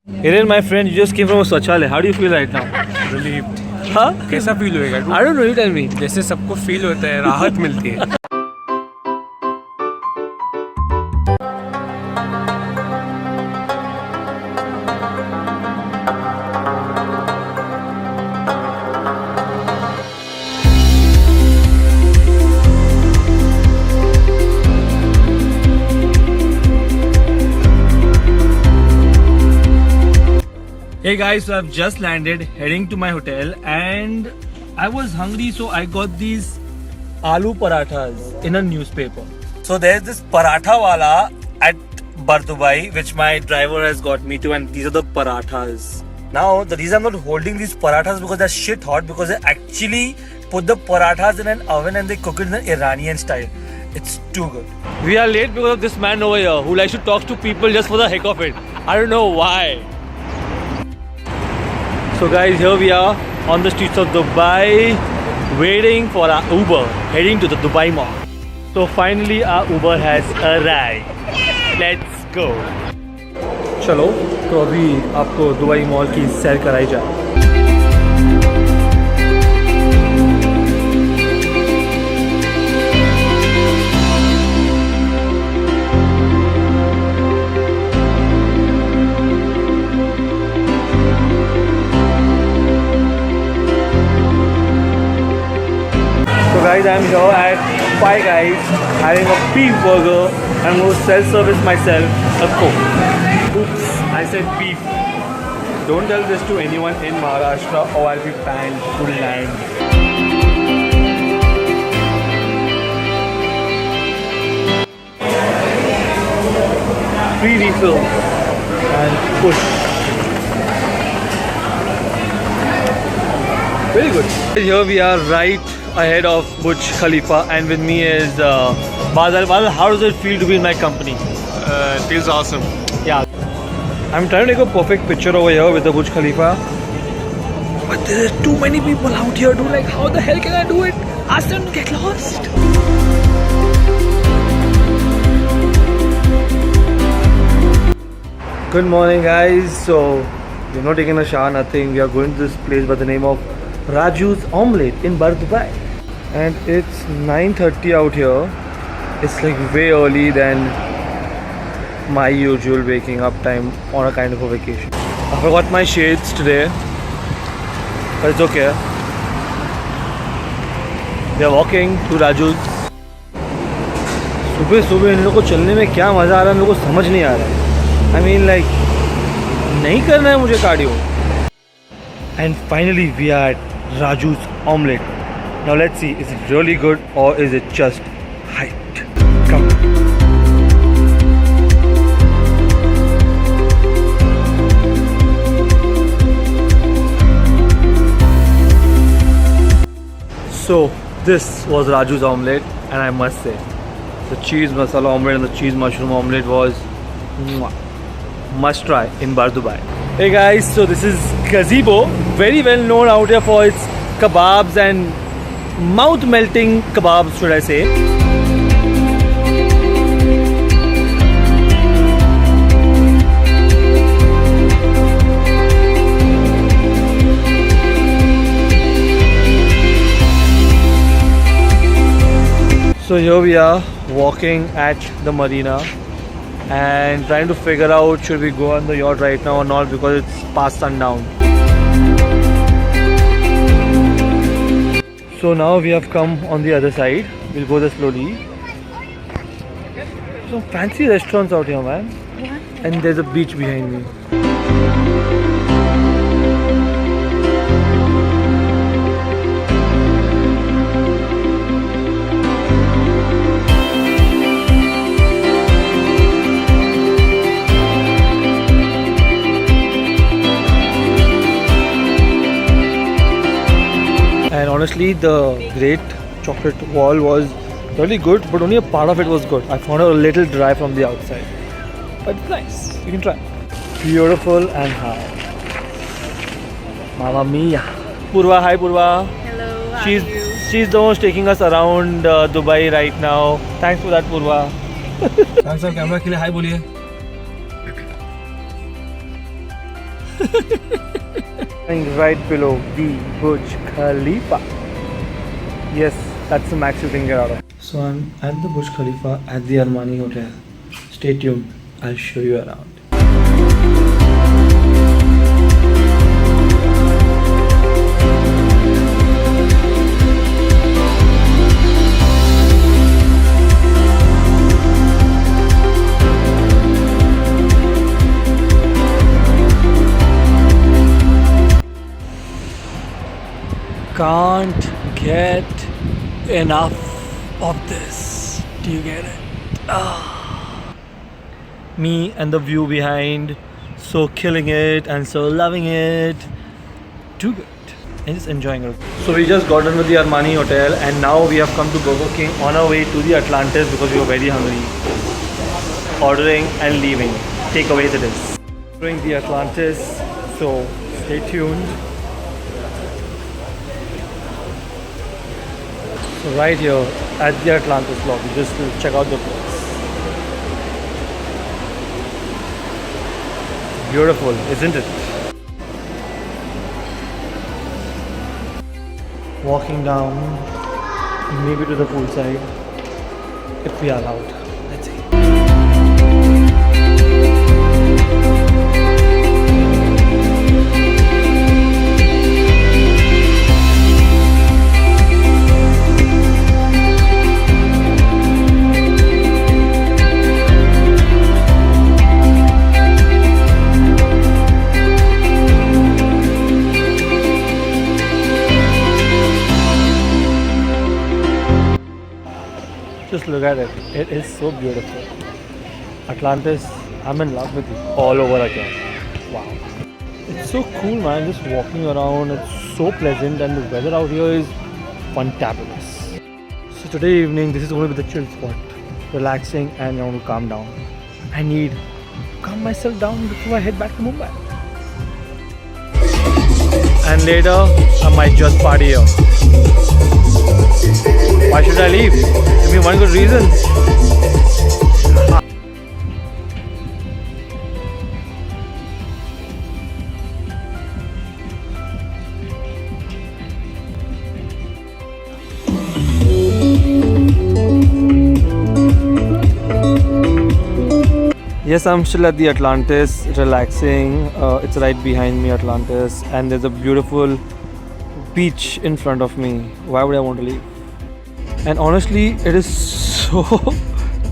Hiren, my friend, you just came from a Swachhalaya. How do you feel right now? Relieved. Huh? कैसा feel होएगा? I don't know. You tell me. जैसे सबको feel होता है, राहत मिलती है. Hey guys, so I've just landed, heading to my hotel, and I was hungry, so I got these aloo parathas in a newspaper. So there's this paratha wala at Bardubai, which my driver has got me to, and these are the parathas. Now, the reason I'm not holding these parathas because they're shit hot, because they actually put the parathas in an oven and they cook it in an Iranian style. It's too good. We are late because of this man over here who likes to talk to people just for the heck of it. I don't know why. So guys, here we are on the streets of Dubai, waiting for our Uber, heading to the Dubai Mall. So finally our Uber has arrived. Let's go. चलो, तो अभी आपको Dubai mall की सैर कराई जाए. Guys, I'm here at Five Guys having a beef burger. I'm going to self-service myself a Coke. Oops, I said beef. Don't tell this to anyone in Maharashtra or I'll be banned full land. Free refill and push. Very good. Here we are right ahead of Burj Khalifa, and with me is Badal. Badal, how does it feel to be in my company? It feels awesome. Yeah. I'm trying to take a perfect picture over here with the Burj Khalifa. But there are too many people out here, dude. Like, how the hell can I do it? Ask them to get lost. Good morning, guys. So, we're not taking a shower, nothing. We are going to this place by the name of Raju's Omelette in Bardubai. And it's 9:30 out here. It's like way early than my usual waking up time on a kind of a vacation. I forgot my shades today, but it's okay. We are walking to Raju's. सुबह सुबह इन लोगों को चलने में क्या मज़ा आ रहा है मेरे को समझ नहीं आ रहा है. I mean, like, नहीं करना है मुझे cardio. And finally we are at Raju's Omelette. Now let's see, is it really good or is it just hyped? Come. So this was Raju's Omelette, and I must say the cheese masala omelette and the cheese mushroom omelette was must try in Bardubai. Hey guys, so this is Gazebo, very well known out here for its kebabs and mouth-melting kebabs, should I say. So here we are walking at the marina and trying to figure out should we go on the yacht right now or not, because it's past sundown. So now we have come on the other side. We'll go there slowly. Some fancy restaurants out here, man. Yeah. And there's a beach behind me. And honestly, the Great Chocolate Wall was really good, but only a part of it was good. I found it a little dry from the outside, but it's nice. You can try. Beautiful and high. Mamma mia. Purva, hi Purva. Hello, how are you? She's the one who's taking us around Dubai right now. Thanks for that, Purva. Thanks for camera के लिए hi बोलिए. Right below the Burj Khalifa. Yes, that's the max you can get out of. So I'm at the Burj Khalifa at the Armani Hotel. Stay tuned. I'll show you around. Can't get enough of this. Do you get it? Me and the view behind, so killing it and so loving it. Too good. And just enjoying it. So we just got done with the Armani Hotel and now we have come to Burger King on our way to the Atlantis because we were very hungry. Ordering and leaving. Takeaways it is. Ordering the Atlantis, so stay tuned. So right here at the Atlantis lobby, just to check out the place. Beautiful, isn't it? Walking down, maybe to the poolside, if we are allowed. Let's see. Just look at it. It is so beautiful. Atlantis, I'm in love with it all over again. Wow. It's so cool, man. Just walking around. It's so pleasant and the weather out here is fantabulous. So today evening, this is going to be the chill spot. Relaxing and I want to calm down. I need to calm myself down before I head back to Mumbai. And later, I might just party here. Why should I leave? Give me one good reason. Yes, I'm still at the Atlantis, relaxing. It's right behind me, Atlantis, and there's a beautiful beach in front of me. Why would I want to leave? And honestly, it is so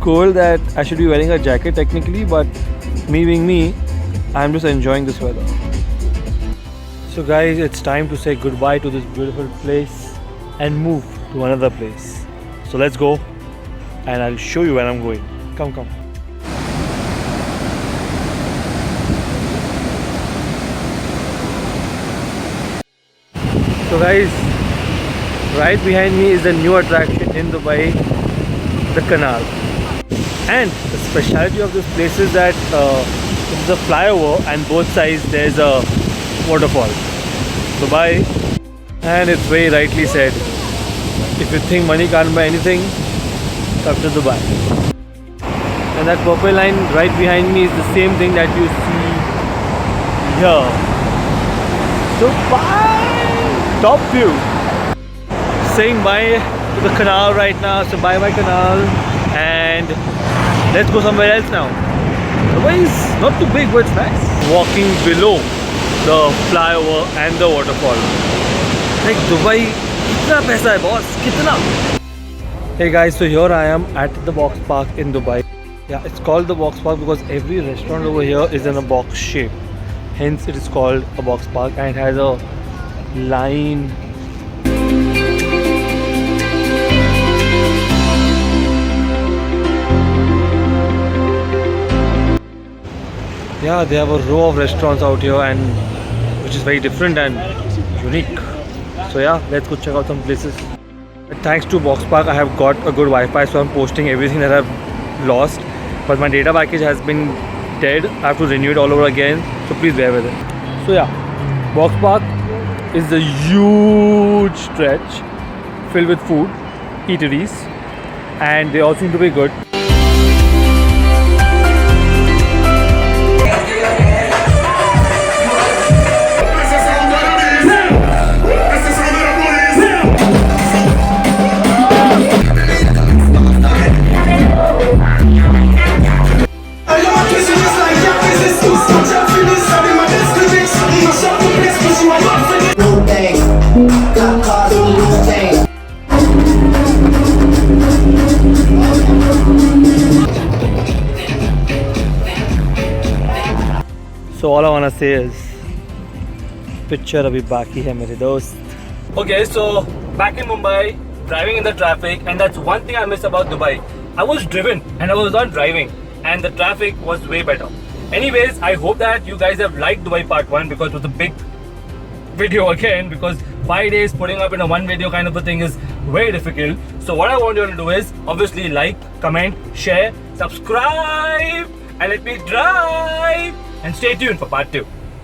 cold that I should be wearing a jacket technically, but me being me, I'm just enjoying this weather. So guys, it's time to say goodbye to this beautiful place and move to another place. So let's go and I'll show you where I'm going. Come, come. So guys, right behind me is the new attraction in Dubai, the canal. And the specialty of this place is that it is a flyover and both sides there's a waterfall. Dubai, and it's very rightly said, if you think money can't buy anything, come to Dubai. And that purple line right behind me is the same thing that you see here. Dubai! Top view. Saying bye to the canal right now, so bye canal, and let's go somewhere else now. Dubai is not too big, but it's nice. Walking below the flyover and the waterfall. Like Dubai, kitna paisa hai boss? Kitna? Hey guys, so here I am at the box park in Dubai. Yeah, it's called the box park because every restaurant over here is in a box shape. Hence it is called a box park and it has a line. Yeah, they have a row of restaurants out here and which is very different and unique. So yeah, let's go check out some places. Thanks to Box Park, I have got a good Wi-Fi, so I'm posting everything that I've lost. But my data package has been dead. I have to renew it all over again. So please bear with it. So yeah, Box Park is a huge stretch filled with food, eateries, and they all seem to be good. all I wanna say is picture abhi baki hai mere dost. Okay, so back in Mumbai, driving in the traffic, and that's one thing I miss about Dubai. I was driven and I was not driving, and the traffic was way better. Anyways, I hope that you guys have liked Dubai Part 1 because it was a big video again, because 5 days putting up in a one video kind of a thing is very difficult. So what I want you to do is obviously like, comment, share, subscribe, and let me drive, and stay tuned for Part 2.